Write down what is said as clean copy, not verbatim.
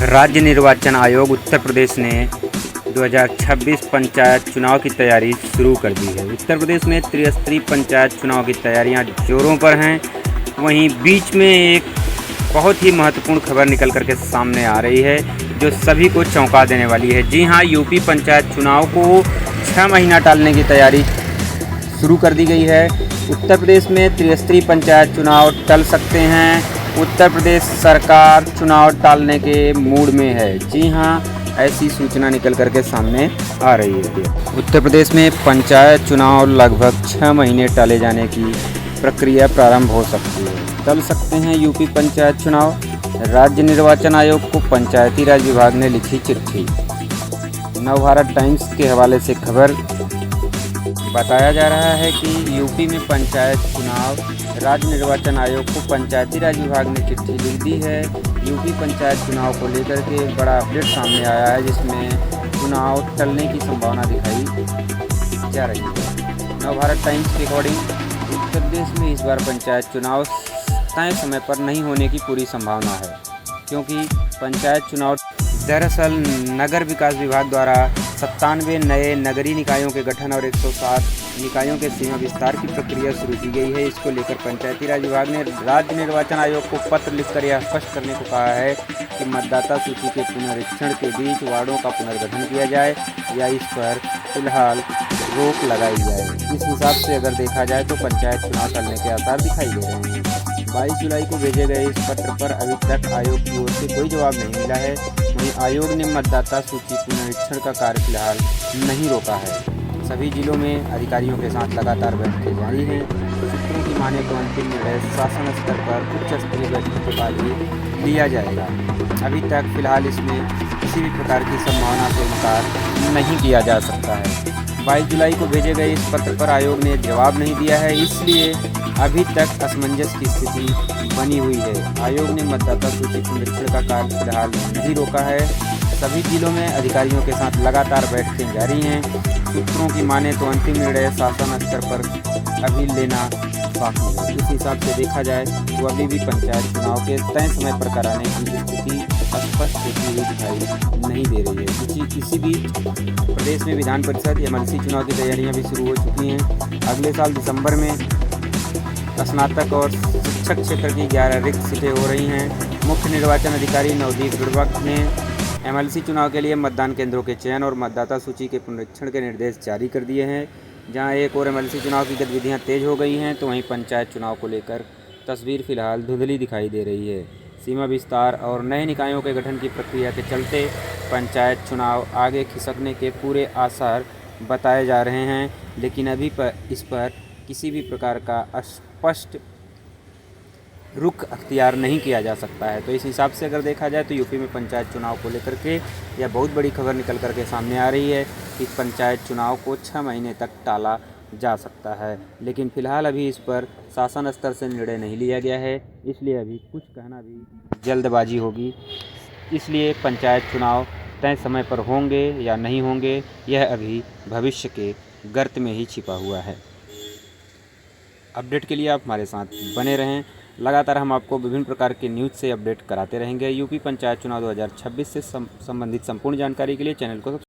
राज्य निर्वाचन आयोग उत्तर प्रदेश ने 2026 पंचायत चुनाव की तैयारी शुरू कर दी है। उत्तर प्रदेश में त्रिस्तरीय पंचायत चुनाव की तैयारियां जोरों पर हैं। वहीं बीच में एक बहुत ही महत्वपूर्ण खबर निकल कर के सामने आ रही है जो सभी को चौंका देने वाली है। जी हां, यूपी पंचायत चुनाव को 6 महीना टालने की तैयारी शुरू कर दी गई है। उत्तर प्रदेश में त्रिस्तरीय पंचायत चुनाव टल सकते हैं। उत्तर प्रदेश सरकार चुनाव टालने के मूड में है। जी हां, ऐसी सूचना निकल कर के सामने आ रही है। उत्तर प्रदेश में पंचायत चुनाव लगभग 6 महीने टाले जाने की प्रक्रिया प्रारंभ हो सकती है। टल सकते हैं यूपी पंचायत चुनाव। राज्य निर्वाचन आयोग को पंचायती राज विभाग ने लिखी चिट्ठी। नवभारत टाइम्स के हवाले से खबर बताया जा रहा है कि यूपी में पंचायत चुनाव, राज्य निर्वाचन आयोग को पंचायती राज विभाग ने चिट्ठी लिख दी है। यूपी पंचायत चुनाव को लेकर के एक बड़ा अपडेट सामने आया है जिसमें चुनाव टलने की संभावना दिखाई जा रही है। नवभारत टाइम्स के अकॉर्डिंग उत्तर प्रदेश में इस बार पंचायत चुनाव तय समय पर नहीं होने की पूरी संभावना है, क्योंकि पंचायत चुनाव दरअसल नगर विकास विभाग द्वारा 97 नए नगरीय निकायों के गठन और 107 निकायों के सीमा विस्तार की प्रक्रिया शुरू की गई है। इसको लेकर पंचायती राज विभाग ने राज्य निर्वाचन आयोग को पत्र लिखकर यह स्पष्ट करने को कहा है कि मतदाता सूची के पुनरीक्षण के बीच वार्डों का पुनर्गठन किया जाए या इस पर फिलहाल रोक लगाई जाए। इस हिसाब से अगर देखा जाए तो पंचायत चुनाव टलने के आसार दिखाई दे रहे हैं। 22 जुलाई को भेजे गए इस पत्र पर अभी तक आयोग की ओर से कोई जवाब नहीं मिला है। वहीं आयोग ने मतदाता सूची पुनरीक्षण का कार्य फिलहाल नहीं रोका है। सभी जिलों में अधिकारियों के साथ लगातार बैठकें जारी हैं। सूत्रों की माने तो अंतिम निर्णय शासन स्तर पर उच्च स्तरीय बैठक के बाद ही लिया जाएगा। अभी तक फिलहाल इसमें किसी भी प्रकार की संभावना से इनकार नहीं किया जा सकता है। 22 जुलाई को भेजे गए इस पत्र पर आयोग ने जवाब नहीं दिया है, इसलिए अभी तक असमंजस की स्थिति बनी हुई है। आयोग ने मतदाता सूची पुनरीक्षण का कार्य फिलहाल नहीं रोका है। सभी जिलों में अधिकारियों के साथ लगातार बैठकें जारी हैं। सूत्रों की माने तो अंतिम निर्णय शासन स्तर पर अभी लेना बाकी है। इस हिसाब से देखा जाए तो अभी भी पंचायत चुनाव के तय समय पर कराने की स्थिति स्पष्ट होती हुई दिखाई नहीं दे रही है। इसी बीच प्रदेश में विधान परिषद एमएलसी चुनाव की तैयारियां भी शुरू हो चुकी हैं। अगले साल दिसंबर में स्नातक और शिक्षक क्षेत्र की 11 रिक्त सीटें हो रही हैं। मुख्य निर्वाचन अधिकारी नवदीप गुरबख्श ने एमएलसी चुनाव के लिए मतदान केंद्रों के चयन और मतदाता सूची के पुनरीक्षण के निर्देश जारी कर दिए हैं। जहां एक और एमएलसी चुनाव की गतिविधियां तेज हो गई हैं, तो वहीं पंचायत चुनाव को लेकर तस्वीर फिलहाल धुंधली दिखाई दे रही है। सीमा विस्तार और नए निकायों के गठन की प्रक्रिया के चलते पंचायत चुनाव आगे खिसकने के पूरे आसार बताए जा रहे हैं, लेकिन अभी इस पर किसी भी प्रकार का स्पष्ट रुख अख्तियार नहीं किया जा सकता है। तो इस हिसाब से अगर देखा जाए तो यूपी में पंचायत चुनाव को लेकर के यह बहुत बड़ी खबर निकल कर के सामने आ रही है कि पंचायत चुनाव को 6 महीने तक टाला जा सकता है, लेकिन फ़िलहाल अभी इस पर शासन स्तर से निर्णय नहीं लिया गया है, इसलिए अभी कुछ कहना भी जल्दबाजी होगी। इसलिए पंचायत चुनाव तय समय पर होंगे या नहीं होंगे, यह अभी भविष्य के गर्त में ही छिपा हुआ है। अपडेट के लिए आप हमारे साथ बने रहें। लगातार हम आपको विभिन्न प्रकार के न्यूज़ से अपडेट कराते रहेंगे। यूपी पंचायत चुनाव 2026 से संबंधित संपूर्ण जानकारी के लिए चैनल को